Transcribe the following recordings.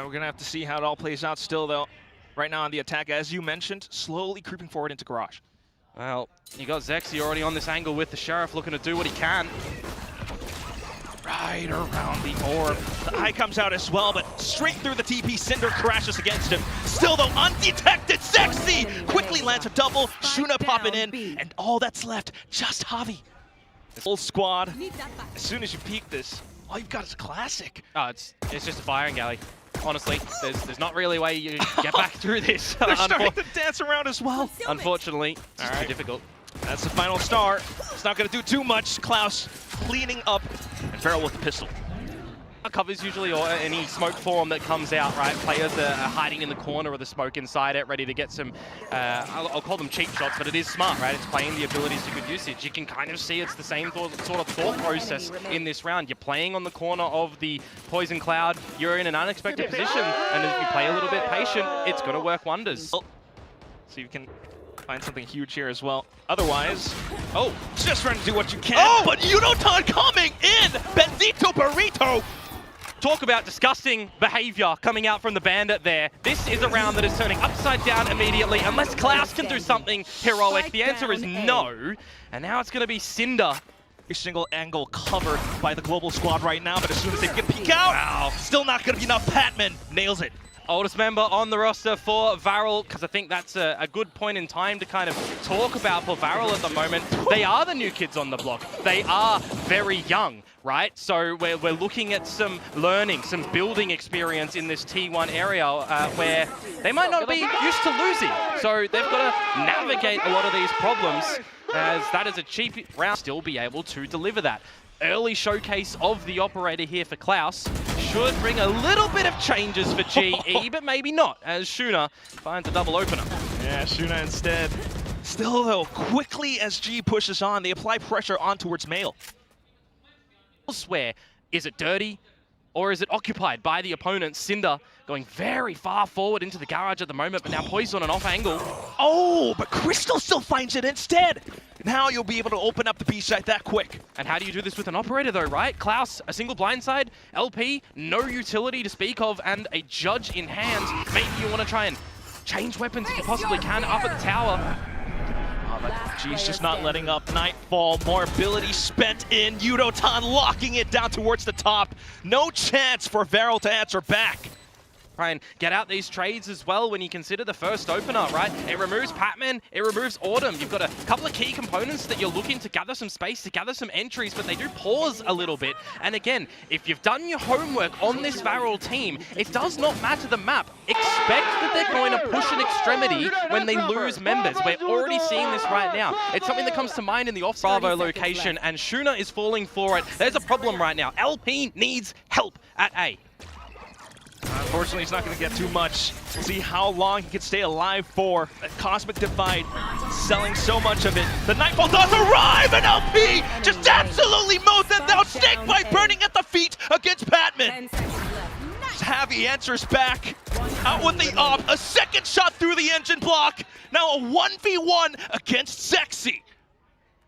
We're going to have to see how it all plays out still, though. Right now on the attack, as you mentioned, slowly creeping forward into Garage. Well, you got Zexy already on this angle with the Sheriff looking to do what he can. Right around the orb. The eye comes out as well, but straight through the TP, Cinder crashes against him. Still though, undetected, Zexy quickly lands a double, Shuna popping in, and all that's left, just Javi. This whole squad, as soon as you peek this, all you've got is a classic. Oh, it's just a firing galley. Honestly, there's not really a way you get back through this. They're starting to dance around as well. Unfortunately, it's just too difficult. That's the final star. It's not going to do too much. Klaus cleaning up, and VARREL with the pistol. Covers usually, or any smoke form that comes out, right? Players are hiding in the corner of the smoke inside it, ready to get some, I'll call them cheap shots, but it is smart, right? It's playing the abilities to good usage. You can kind of see it's the same sort of thought process in this round. You're playing on the corner of the poison cloud, you're in an unexpected position, and if you play a little bit patient, it's going to work wonders. So you can find something huge here as well. Otherwise, oh, just trying to do what you can, but Unoton coming in! Benzito Burrito! Talk about disgusting behavior coming out from the Bandit there. This is a round that is turning upside down immediately. Unless Klaus can do something heroic, the answer is no. And now it's going to be Cinder. A single angle covered by the global squad right now, but as soon as they can peek out, wow, still not going to be enough. Patman nails it. Oldest member on the roster for VARREL, because I think that's a good point in time to kind of talk about for VARREL at the moment. They are the new kids on the block. They are very young, right? So we're looking at some learning, some building experience in this T1 area where they might not be used to losing. So they've got to navigate a lot of these problems, as that is a cheap round. Still be able to deliver that. Early showcase of the operator here for Klaus should bring a little bit of changes for GE, but maybe not, as Shuna finds a double opener. Yeah, Shuna instead. Still though, quickly as G pushes on, they apply pressure on towards Mail. Elsewhere, is it dirty or is it occupied by the opponent? Cinder going very far forward into the garage at the moment, but now poised on an off angle. Oh, but Crystal still finds it instead. Now you'll be able to open up the B site that quick. And how do you do this with an operator though, right? Klaus, a single blindside, LP, no utility to speak of, and a judge in hand. Maybe you want to try and change weapons if you possibly can up at the tower. Oh, but G's just not letting up. Nightfall, more ability spent in. Unoton locking it down towards the top. No chance for VARREL to answer back. Try and get out these trades as well when you consider the first opener, right? It removes Patman, it removes Autumn. You've got a couple of key components that you're looking to gather some space, to gather some entries, but they do pause a little bit. And again, if you've done your homework on this VARREL team, it does not matter the map. Expect that they're going to push an extremity when they lose members. We're already seeing this right now. It's something that comes to mind in the off-Bravo location, and Shuna is falling for it. There's a problem right now. LP needs help at A. Unfortunately, he's not going to get too much. We'll see how long he can stay alive for. That Cosmic Divide selling so much of it. The Nightfall does arrive, and LP just absolutely mows them down. Snakebite burning at the feet against Patman. Javi answers back. Out with the op. A second shot through the engine block. Now a 1v1 against Zexy.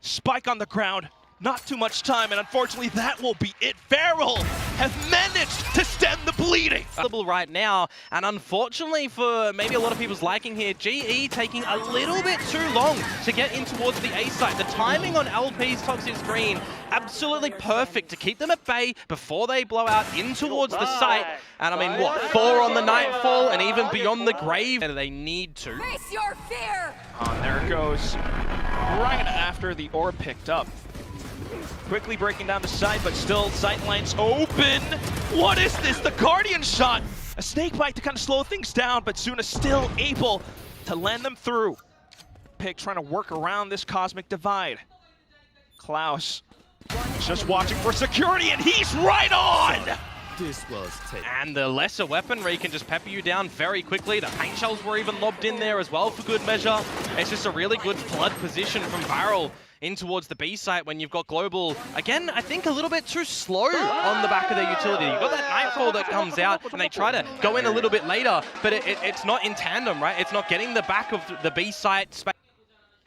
Spike on the ground. Not too much time, and unfortunately that will be it. VARREL have managed to stem the bleeding. Right now, and unfortunately for maybe a lot of people's liking here, GE taking a little bit too long to get in towards the A site. The timing on LP's toxic screen, absolutely perfect to keep them at bay before they blow out in towards the site. And I mean, what, 4 on the Nightfall and even beyond the grave, and they need to. Face your fear! Oh, there it goes. Right after the orb picked up. Quickly breaking down the site, but still sight lines open. What is this? The Guardian shot. A snakebite to kind of slow things down, but Suna still able to land them through. Pick trying to work around this Cosmic Divide. Klaus just watching for security, and he's right on! This was taken. And the lesser weaponry can just pepper you down very quickly. The paint shells were even lobbed in there as well for good measure. It's just a really good flood position from VARREL in towards the B site when you've got Global, again, I think a little bit too slow on the back of their utility. You've got that Nightfall that comes out and they try to go in a little bit later, but it's not in tandem, right? It's not getting the back of the B site space.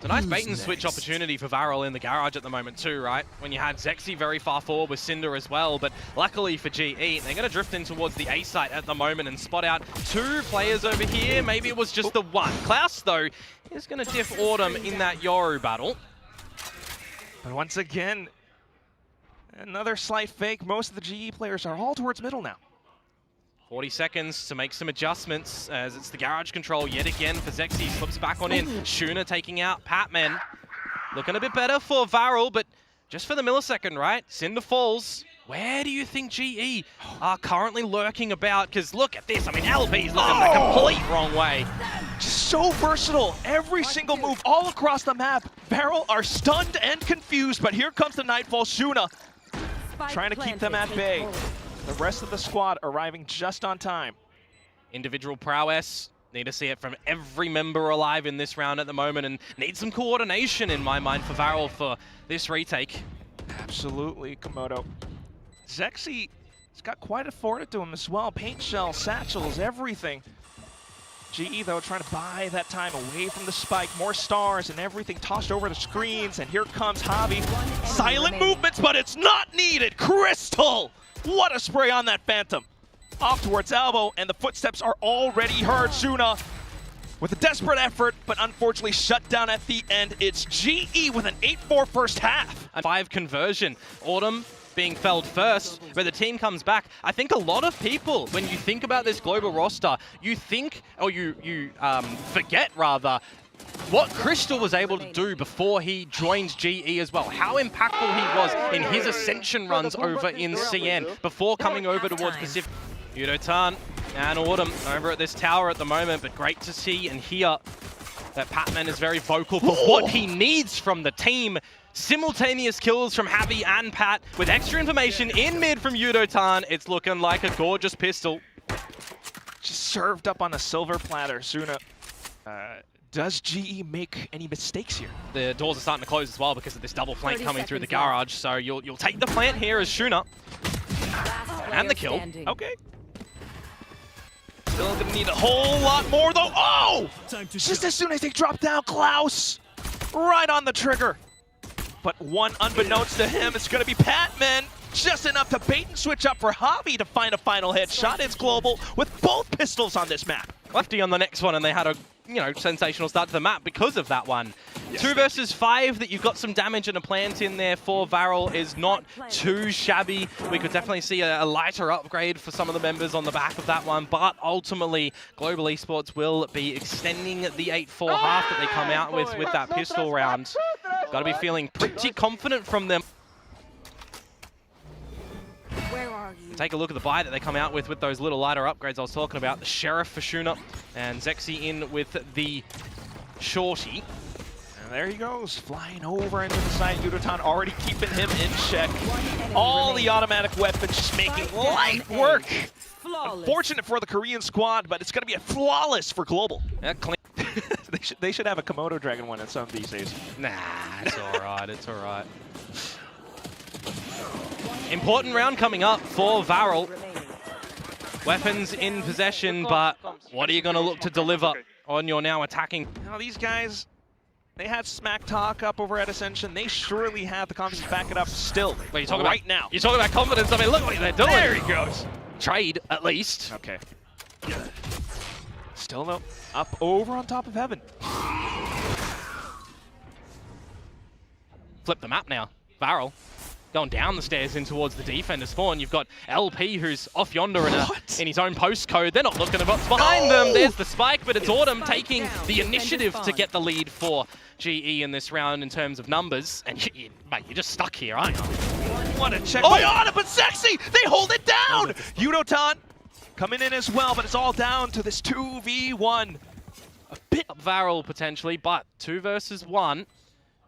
It's a nice bait and switch opportunity for VARREL in the garage at the moment too, right? When you had Zexy very far forward with Cinder as well, but luckily for GE, they're going to drift in towards the A site at the moment and spot out 2 players over here. Maybe it was just the one. Klaus, though, is going to diff Autumn in that Yoru battle. But once again, another slight fake. Most of the GE players are all towards middle now. 40 seconds to make some adjustments as it's the garage control yet again for Zexy. Slips back on in. Shuna taking out Patman. Looking a bit better for VARREL, but just for the millisecond, right? Cinder falls. Where do you think GE are currently lurking about? Because look at this. I mean, LP's looking the complete wrong way. Just so versatile. Every single move all across the map. VARREL are stunned and confused, but here comes the Nightfall. Shuna trying to keep them at bay. The rest of the squad arriving just on time. Individual prowess. Need to see it from every member alive in this round at the moment, and need some coordination in my mind for VARREL for this retake. Absolutely, Komodo. Zexy has got quite afforded to him as well. Paint shells, satchels, everything. GE, though, trying to buy that time away from the spike. More stars and everything tossed over the screens, and here comes Javi. Silent movements, but it's not needed. Crystal! What a spray on that Phantom. Off towards Elbow, and the footsteps are already heard. Shuna with a desperate effort, but unfortunately shut down at the end. It's GE with an 8-4 first half. A 5 conversion. Autumn being felled first, but the team comes back. I think a lot of people, when you think about this global roster, you think, or you forget rather, what Crystal was able to do before he joined GE as well. How impactful he was in his ascension runs over in CN before coming over towards Pacific. Yudotan and Autumn over at this tower at the moment, but great to see and hear that Patman is very vocal for what he needs from the team. Simultaneous kills from Javi and Pat with extra information in mid from Yudotan. It's looking like a gorgeous pistol. Just served up on a silver platter. Shuna. Does GE make any mistakes here? The doors are starting to close as well because of this double flank coming through the garage. So you'll take the plant here as Shuna. And the kill. Okay. Still gonna need a whole lot more though. Oh! Just as soon as they drop down, Klaus! Right on the trigger. But one unbeknownst to him, it's gonna be Patman. Just enough to bait and switch up for Javi to find a final hit. Shot is global with both pistols on this map. Lefty on the next one, and they had a sensational start to the map because of that one. Yes, 2 versus 5, that you've got some damage and a plant in there for VARREL is not too shabby. We could definitely see a lighter upgrade for some of the members on the back of that one, but ultimately, Global Esports will be extending the 8-4 half that they come out with that pistol round. Got to be feeling pretty confident from them. Where are you? Take a look at the buy that they come out with those little lighter upgrades I was talking about. The Sheriff for Shuna and Zexy in with the Shorty. And there he goes, flying over into the side. Yudotan already keeping him in check. All the automatic weapons just making light work. Unfortunate for the Korean squad, but it's going to be a flawless for Global. Yeah, clean. they should have a Komodo Dragon one in some these days. Nah, it's all right. It's all right. Important round coming up for VARREL. Weapons in possession, but what are you going to look to deliver on your now attacking? Now these guys, they had smack talk up over at Ascension. They surely have the confidence to back it up still. Wait, you talking right about, now. You're talking about confidence. I mean, look what they're doing. There he goes. Trade, at least. Okay. Still though, up over on top of Heaven. Flip the map now. VARREL going down the stairs in towards the defender spawn. You've got LP who's off yonder in his own postcode. They're not looking at what's behind them. There's the spike, but it's Autumn taking the initiative to get the lead for GE in this round in terms of numbers. And mate, you're just stuck here, aren't you? What a check by Autumn, but Zexy, they hold it down! Yudotan coming in as well, but it's all down to this 2v1. A bit up VARREL potentially, but 2 versus 1.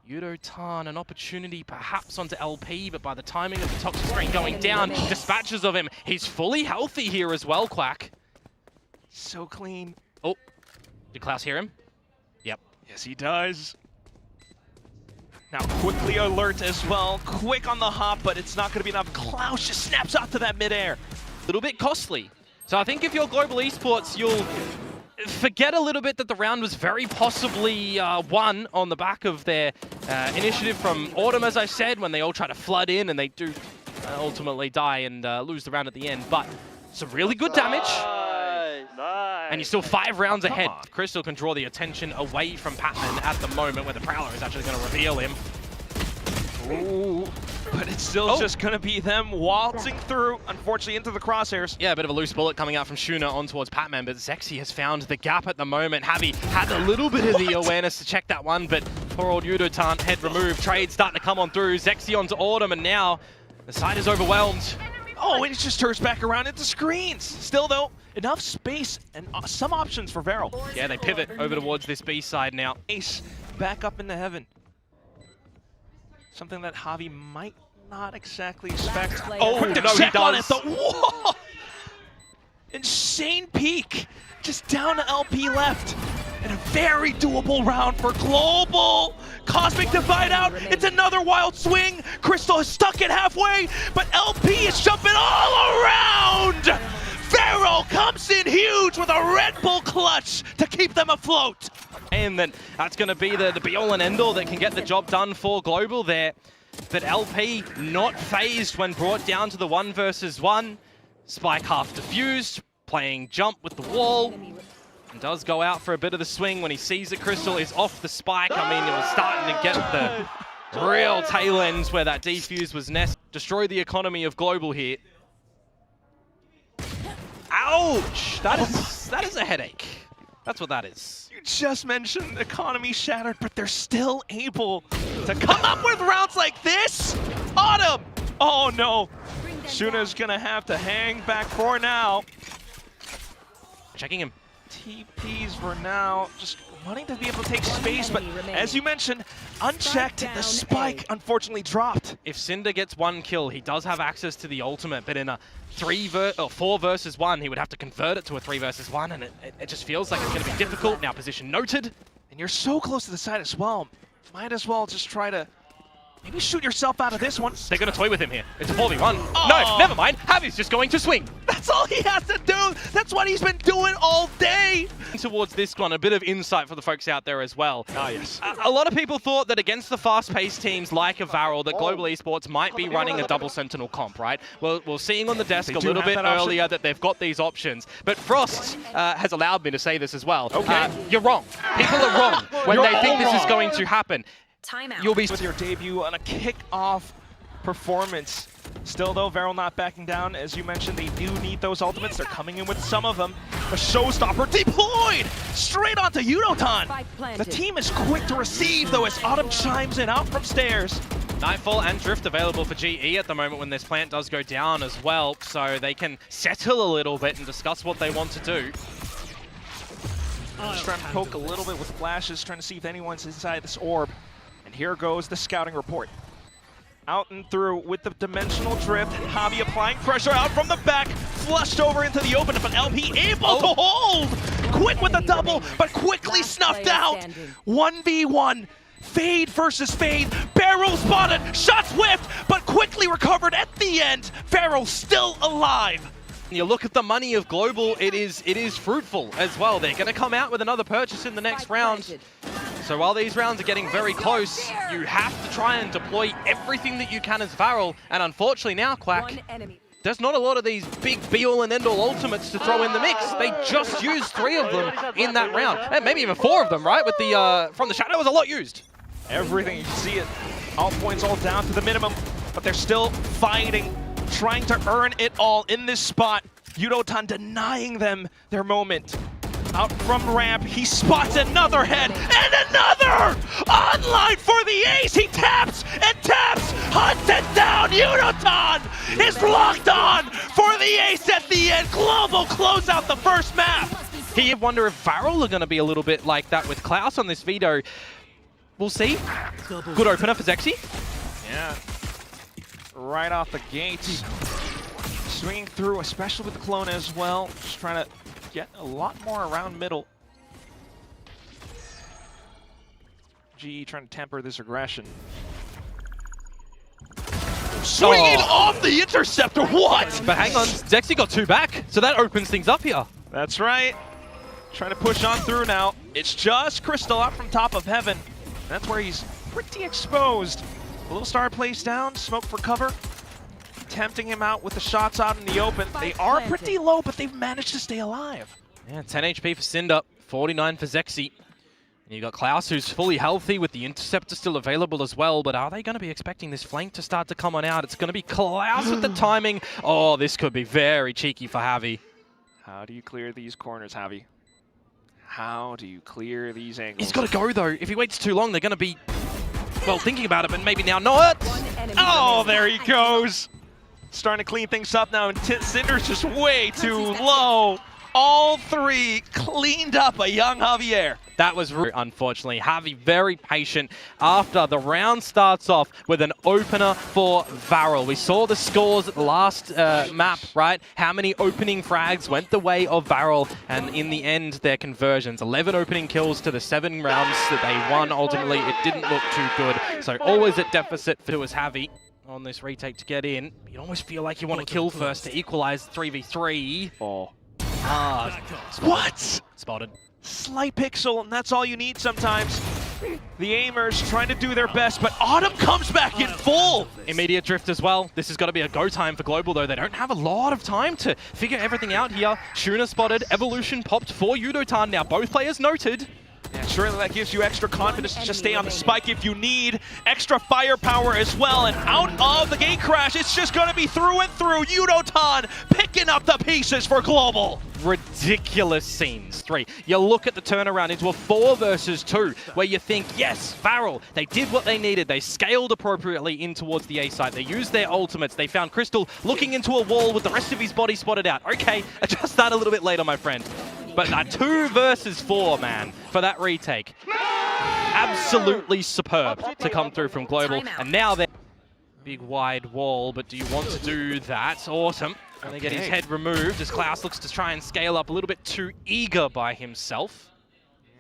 Yudotan, an opportunity perhaps onto LP, but by the timing of the toxic screen going down, dispatches of him. He's fully healthy here as well, Quack. So clean. Oh, did Klaus hear him? Yep. Yes, he does. Now quickly alert as well. Quick on the hop, but it's not going to be enough. Klaus just snaps out to that midair. A little bit costly. So I think if you're Global Esports, forget a little bit that the round was very possibly won on the back of their initiative from Autumn, as I said, when they all try to flood in and they do ultimately die and lose the round at the end. But some really good damage. Nice. And you're still 5 rounds ahead. Crystal can draw the attention away from Patman at the moment where the Prowler is actually going to reveal him. Ooh, but it's still just going to be them waltzing through, unfortunately, into the crosshairs. Yeah, a bit of a loose bullet coming out from Shuna on towards Patman, but Zexy has found the gap at the moment. Javi had a little bit of the awareness to check that one, but poor old Yudotan, head removed. Trade starting to come on through. Zexy onto Autumn, and now the side is overwhelmed. Oh, and it just turns back around into screens. Still, though, enough space and some options for VARREL. Yeah, they pivot over towards this B side now. Ace back up into heaven. Something that Javi might not exactly expect. Oh, quick to no, he check on it. does. Whoa! Insane peek. Just down to LP left. And a very doable round for Global. Cosmic Divide out. It's another wild swing. Crystal is stuck it halfway, but LP is jumping all around. VARREL comes in huge with a Red Bull clutch to keep them afloat. And then that's going to be the be-all and end-all that can get the job done for Global there. But LP not phased when brought down to the 1 versus 1. Spike half defused, playing jump with the wall. And does go out for a bit of the swing when he sees that Crystal is off the spike. I mean, it was starting to get the real tail ends where that defuse was nest. Destroy the economy of Global here. Ouch! That is a headache. That's what that is. You just mentioned economy shattered, but they're still able to come up with rounds like this. Autumn! Oh no. Shuna's gonna have to hang back for now. Checking him. TPs for now, just wanting to be able to take space, but as you mentioned, unchecked, the spike unfortunately dropped. If Cinder gets 1 kill, he does have access to the ultimate, but in a 4 versus 1, he would have to convert it to a 3 versus 1, and it just feels like it's going to be difficult. Now position noted. And you're so close to the side as well. Might as well just try to maybe shoot yourself out of this one. They're going to toy with him here. It's a 4v1. Oh. No, never mind. Javi's just going to swing. That's all he has to do. That's what he's been doing all day. Towards this one, a bit of insight for the folks out there as well. Ah, yes. A lot of people thought that against the fast-paced teams like a VARREL, that Global Esports might be running a double Sentinel comp, right? Well, we're seeing on the desk a little bit earlier that they've got these options. But Frost has allowed me to say this as well. Okay. You're wrong. People are wrong when they think this is going to happen. Timeout. You'll be with your debut on a kick-off performance. Still though, VARREL not backing down. As you mentioned, they do need those ultimates. They're coming in with some of them. A showstopper deployed straight onto Yudotan. The team is quick to receive though as Autumn chimes in out from stairs. Nightfall and Drift available for GE at the moment when this plant does go down as well, so they can settle a little bit and discuss what they want to do. Just trying to poke a little bit with flashes, trying to see if anyone's inside this orb. And here goes the scouting report. Out and through with the dimensional drift. Javi applying pressure out from the back, flushed over into the open, but LP able to hold! Quick with the double, but quickly snuffed out. 1v1, Fade versus Fade. Barrel spotted, shots whiffed, but quickly recovered at the end. VARREL still alive. You look at the money of Global, it is fruitful as well. They're going to come out with another purchase in the next round. So while these rounds are getting very close, you have to try and deploy everything that you can as VARREL. And unfortunately now, Quack, there's not a lot of these big be-all and end-all ultimates to throw in the mix. They just used 3 of them in that round. And maybe even 4 of them, right? With the from the shadow was a lot used. Everything, you can see it. All points all down to the minimum, but they're still fighting, trying to earn it all in this spot. Yudotan denying them their moment. Out from ramp, he spots another head, and another! Online for the ace, he taps and taps, hunts it down, Yudotan is locked on for the ace at the end. Global close out the first map. You wonder if VARREL are going to be a little bit like that with Klaus on this veto. We'll see. Good opener for Zexy. Yeah, right off the gates. Swinging through, especially with the clone as well. Just trying to get a lot more around middle. GE trying to temper this aggression. Swinging off the interceptor, what? But hang on, Zexy got 2 back, so that opens things up here. That's right. Trying to push on through now. It's just Crystal up from top of heaven. That's where he's pretty exposed. A little star plays down, smoke for cover. Tempting him out with the shots out in the open. They are pretty low, but they've managed to stay alive. Yeah, 10 HP for Cinder, 49 for Zexy. And you've got Klaus, who's fully healthy with the Interceptor still available as well, but are they going to be expecting this flank to start to come on out? It's going to be Klaus with the timing. Oh, this could be very cheeky for Javi. How do you clear these corners, Javi? How do you clear these angles? He's got to go, though. If he waits too long, they're going to be, well, thinking about it, but maybe now not. Oh, there he goes. Starting to clean things up now, and Cinder's just way too low. All three cleaned up a young Javier. That was unfortunately. Javi very patient after the round starts off with an opener for VARREL. We saw the scores at the last map, right? How many opening frags went the way of VARREL, and in the end, their conversions. 11 opening kills to the 7 rounds that they won. Ultimately, it didn't look too good. So always at deficit for Javi on this retake to get in. You'd almost feel like you want to kill first to equalize 3v3. Oh. What? Spotted. Slight pixel, and that's all you need sometimes. The aimers trying to do their best, but Autumn comes back in full. Immediate drift as well. This has got to be a go time for Global, though. They don't have a lot of time to figure everything out here. Shuna spotted. Evolution popped for Yudotan. Now both players noted. Yeah, surely that gives you extra confidence to just stay on the spike if you need. Extra firepower as well, and out of the gate crash, it's just going to be through and through. Yudotan picking up the pieces for Global. Ridiculous scenes. 3. You look at the turnaround into a 4 versus 2, where you think, yes, VARREL, they did what they needed. They scaled appropriately in towards the A site. They used their ultimates. They found Crystal looking into a wall with the rest of his body spotted out. Okay, adjust that a little bit later, my friend. But a 2 versus 4, man, for that retake. Absolutely superb to come through from Global. And now they're big wide wall, but do you want to do that? Awesome. And they get his head removed as Klaus looks to try and scale up a little bit too eager by himself.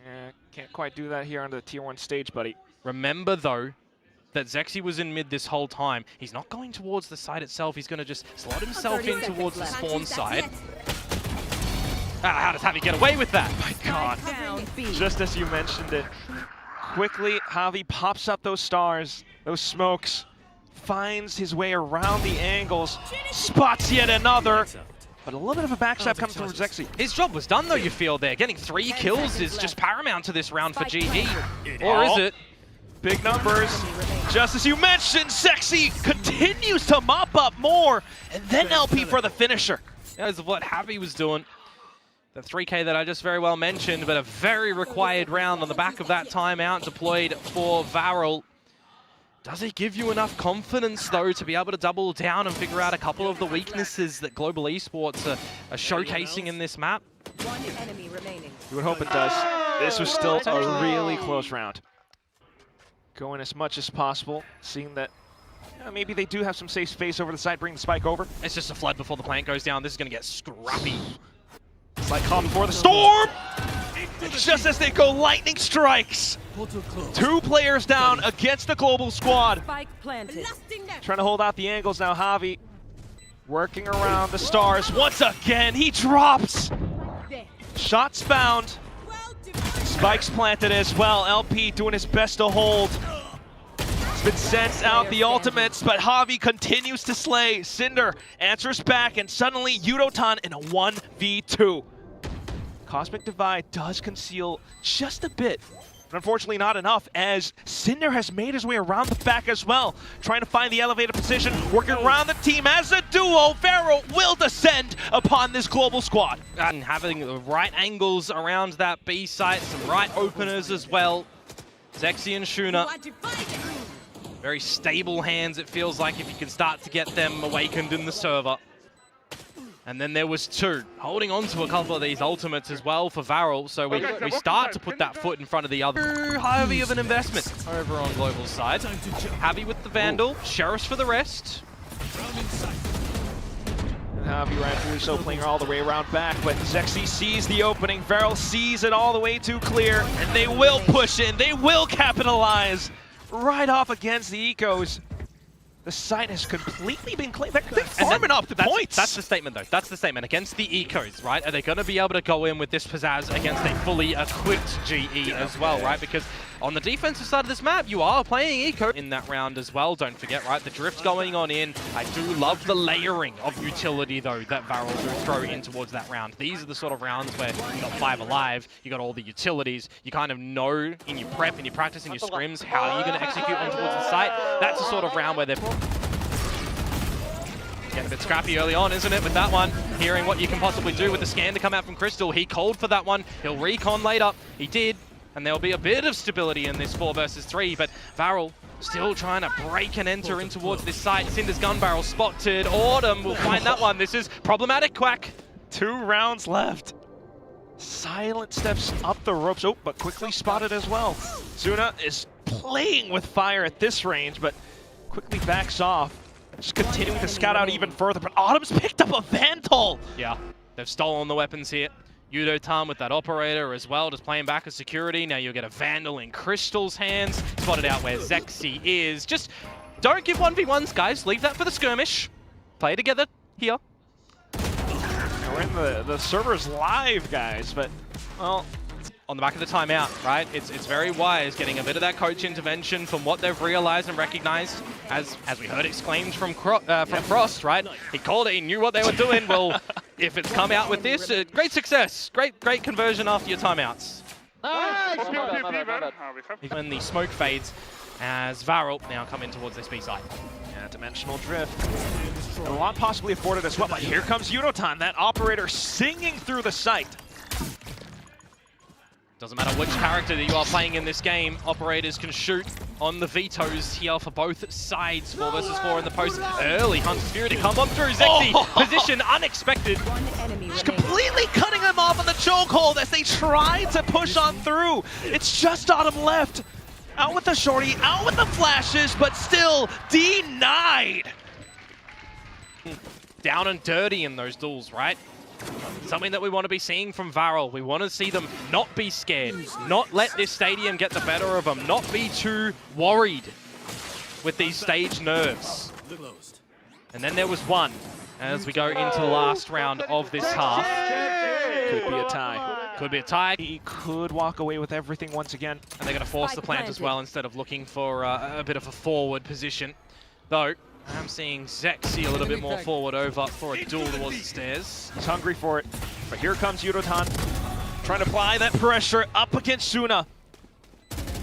Yeah, can't quite do that here on the tier 1 stage, buddy. Remember, though, that Zexy was in mid this whole time. He's not going towards the site itself. He's going to just slot himself in towards the spawn side. How does Javi get away with that? My God. Just as you mentioned it. Quickly, Javi pops up those stars, those smokes, finds his way around the angles, spots yet another. But a little bit of a backstab comes from Zexy. His job was done, though, you feel there. Getting 3 kills is just paramount to this round for GE. Or is it? Big numbers. Just as you mentioned, Zexy continues to mop up more, and then LP for the finisher. That is what Javi was doing. The 3K that I just very well mentioned, but a very required round on the back of that timeout deployed for VARREL. Does it give you enough confidence, though, to be able to double down and figure out a couple of the weaknesses that Global Esports are showcasing in this map? One enemy remaining. You would hope it does. This was still a really close round. Going as much as possible, seeing that maybe they do have some safe space over the side, bring the spike over. It's just a flood before the plant goes down. This is going to get scrappy. It's like calm before the storm! Just as they go, lightning strikes. 2 players down against the Global squad. Spike planted. Trying to hold out the angles now, Javi. Working around the stars. Once again, he drops. Shots found. Spikes planted as well. LP doing his best to hold. It's been sent out the ultimates, but Javi continues to slay. Cinder answers back, and suddenly Yudotan in a 1v2. Cosmic Divide does conceal just a bit, but unfortunately not enough, as Cinder has made his way around the back as well, trying to find the elevated position, working around the team as a duo. VARREL will descend upon this Global squad. And having the right angles around that B site, some right openers as well. Zexy and Shuna. Very stable hands, it feels like, if you can start to get them awakened in the server. And then there was 2, holding on to a couple of these ultimates as well for VARREL, so we start to put that foot in front of the other. Heavy of an investment over on Global's side. Javi with the Vandal, Sheriffs for the rest. Javi rightfully so playing all the way around back, but Zexy sees the opening. VARREL sees it all the way too clear, and they will push in, they will capitalize right off against the Ecos. The site has completely been claimed. They're farming up the points. That's the statement, though. That's the statement. Against the Ecos, right? Are they going to be able to go in with this pizzazz against a fully equipped GE as well, right? Because on the defensive side of this map, you are playing Eco in that round as well. Don't forget, right? The drift going on in. I do love the layering of utility, though, that VARREL do throw in towards that round. These are the sort of rounds where you got 5 alive, you got all the utilities, you kind of know in your prep, in your practice, in your scrims, how you're going to execute on towards the site. That's the sort of round where they're getting a bit scrappy early on, isn't it, with that one? Hearing what you can possibly do with the scan to come out from Crystal. He called for that one. He'll recon later. He did. And there'll be a bit of stability in this 4 versus 3, but VARREL still trying to break and enter in towards this site. Cinder's gun barrel spotted. Autumn will find that one. This is problematic, Quack. 2 rounds left. Silent steps up the ropes. Oh, but quickly spotted as well. Zuna is playing with fire at this range, but quickly backs off. Just continuing to scout out even further, but Autumn's picked up a Vandal! Yeah, they've stolen the weapons here. Yudo-tan with that operator as well, just playing back as security. Now you'll get a Vandal in Crystal's hands. Spotted out where Zexy is. Just don't give 1v1s, guys. Leave that for the skirmish. Play together here. We're in the server's live, guys, but, well, on the back of the timeout, right? It's very wise getting a bit of that coach intervention from what they've realized and recognized, as we heard exclaimed from Frost, right? He called it, he knew what they were doing. Well, if it's come out with this, great success, great conversion after your timeouts. When the smoke fades, as VARREL now come in towards this B side. Yeah, dimensional drift. A lot possibly afforded as well, but here comes Yudo-tan, that operator singing through the site. Doesn't matter which character that you are playing in this game, operators can shoot on the vetoes here for both sides. 4 versus 4 in the post. Early Hunter's Fury to come up through. Zexy, position unexpected. Just completely cutting him off on the chokehold as they try to push on through. It's just Autumn left. Out with the shorty, out with the flashes, but still denied. Down and dirty in those duels, right? Something that we want to be seeing from VARREL. We want to see them not be scared, not let this stadium get the better of them, not be too worried with these stage nerves. And then there was one as we go into the last round of this half. Could be a tie. Could be a tie. He could walk away with everything once again. And they're going to force the plant as well instead of looking for a bit of a forward position. Though, I'm seeing Zexy a little bit more forward over for a duel towards the stairs. He's hungry for it. But here comes Yudo-tan, trying to apply that pressure up against Suna.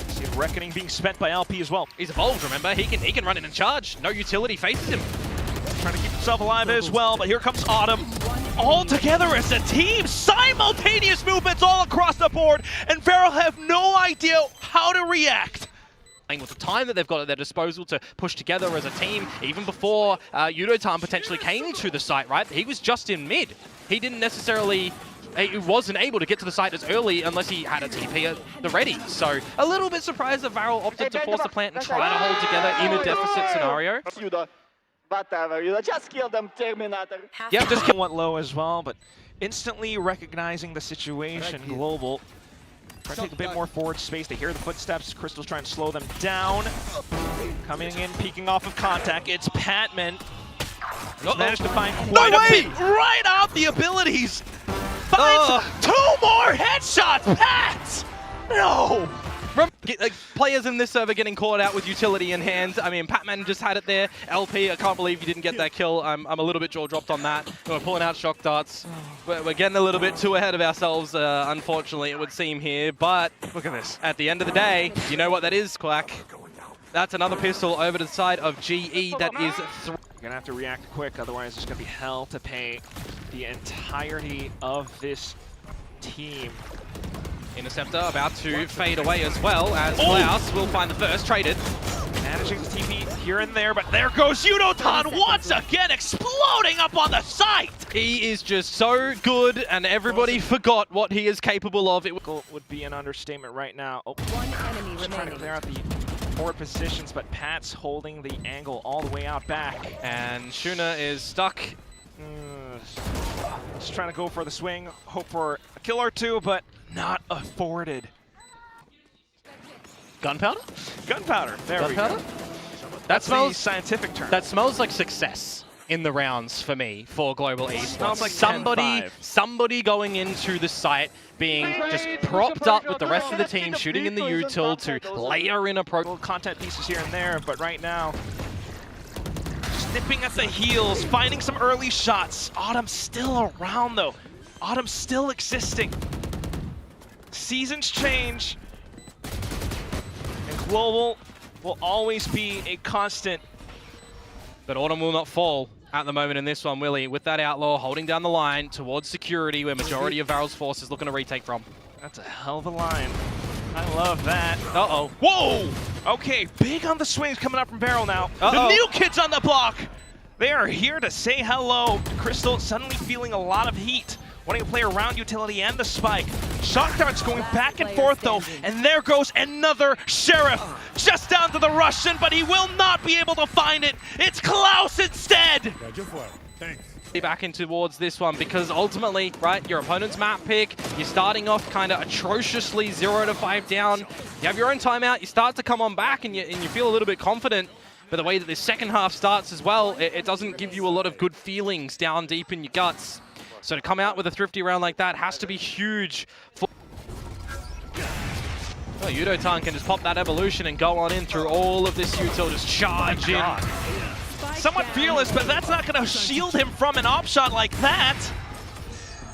See Reckoning being spent by LP as well. He's evolved, remember? He can run in and charge. No utility faces him. Trying to keep himself alive as well, but here comes Autumn. All together as a team, simultaneous movements all across the board, and VARREL have no idea how to react. With the time that they've got at their disposal to push together as a team, even before Yudo-tan potentially came to the site, right? He was just in mid. He didn't necessarily, he wasn't able to get to the site as early unless he had a TP at the ready. So a little bit surprised that VARREL opted to force the plant and try to hold together in a deficit scenario. Just kill them, Terminator. Yeah, just went low as well, but instantly recognizing the situation, Global. Trying to take a bit more forward space. They hear the footsteps. Crystal's trying to slow them down. Coming in, peeking off of contact. It's Patman. Managed to find quite a bit. Right out the abilities. Finds 2 more headshots. Pat! No! Players in this server getting caught out with utility in hand. I mean, Patman just had it there. LP, I can't believe you didn't get that kill. I'm a little bit jaw-dropped on that. We're pulling out shock darts. We're getting a little bit too ahead of ourselves, unfortunately, it would seem here. But look at this. At the end of the day, you know what that is, Quack. That's another pistol over to the side of GE. That is... You're going to have to react quick, otherwise there's going to be hell to pay. The entirety of this team. Interceptor about to fade away as well, as Klaus will find the first, traded. Managing to TP here and there, but there goes Yudo-tan once again, exploding up on the site! He is just so good, and everybody forgot what he is capable of. It would be an understatement right now. One enemy just trying to clear out the forward positions, but Pat's holding the angle all the way out back. And Shuna is stuck. Just trying to go for the swing, hope for a kill or two, but not afforded. Gunpowder? Gunpowder, there we go. That's the smells scientific term. That smells like success in the rounds for me for Global Esports. Smells like somebody going into the site being just propped up with the rest of the team, shooting in the util to layer in a little content pieces here and there, but right now, just nipping at the heels, finding some early shots. Autumn's still around though. Autumn's still existing. Seasons change, and Global will always be a constant. But Autumn will not fall at the moment in this one, will he? With that Outlaw holding down the line towards security, where majority of VARREL's force is looking to retake from. That's a hell of a line. I love that. Uh-oh. Whoa! Okay, big on the swings coming up from VARREL now. Uh-oh. The new kids on the block! They are here to say hello. Crystal suddenly feeling a lot of heat, wanting to play around utility and the spike. Shock darts going back and forth though, and there goes another Sheriff. Just down to the Russian, but he will not be able to find it. It's Klaus instead! Thanks. Back in towards this one, because ultimately, right, your opponent's map pick, you're starting off kind of atrociously 0 to 5 down. You have your own timeout, you start to come on back and you feel a little bit confident. But the way that this second half starts as well, it doesn't give you a lot of good feelings down deep in your guts. So to come out with a thrifty round like that has to be huge. Well, Yudotan can just pop that evolution and go on in through all of this util, just charge in. Somewhat fearless, but that's not going to shield him from an op shot like that.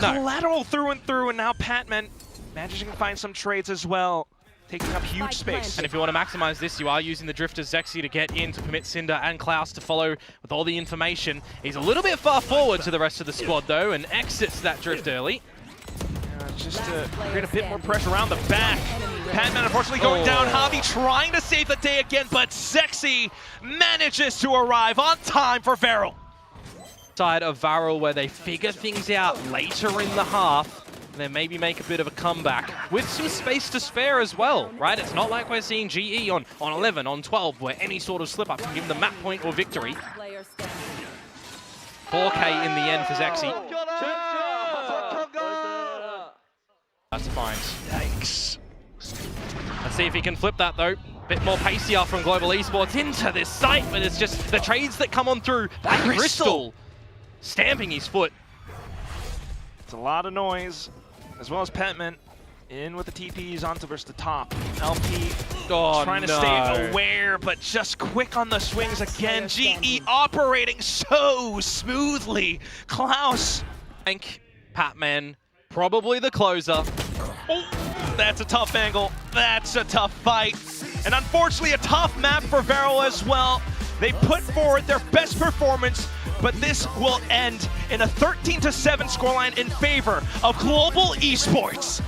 No. Collateral through and through, and now Patman managing to find some trades as well, taking up huge space. And if you want to maximize this, you are using the Drifter's Zexy to get in to permit Cinder and Klaus to follow with all the information. He's a little bit far forward to the rest of the squad though, and exits that drift early. Just to create a bit more pressure around the back. Patman unfortunately going down. Javi trying to save the day again, but Zexy manages to arrive on time for VARREL. Side of VARREL where they figure things out later in the half, and then maybe make a bit of a comeback with some space to spare as well, right? It's not like we're seeing GE on 11, on 12, where any sort of slip up can give them the map point or victory. 4K in the end for Zexy. That's fine. Yikes. Let's see if he can flip that though. Bit more pacier from Global Esports into this site, but it's just the trades that come on through. That Crystal stamping his foot. It's a lot of noise, as well as Patman in with the TPs onto versus the top. LP trying to stay aware, but just quick on the swings again. GE operating so smoothly. Klaus. Hank, Patman, probably the closer. Oh, that's a tough angle. That's a tough fight. And unfortunately, a tough map for VARREL as well. They put forward their best performance, but this will end in a 13-7 scoreline in favor of Global Esports.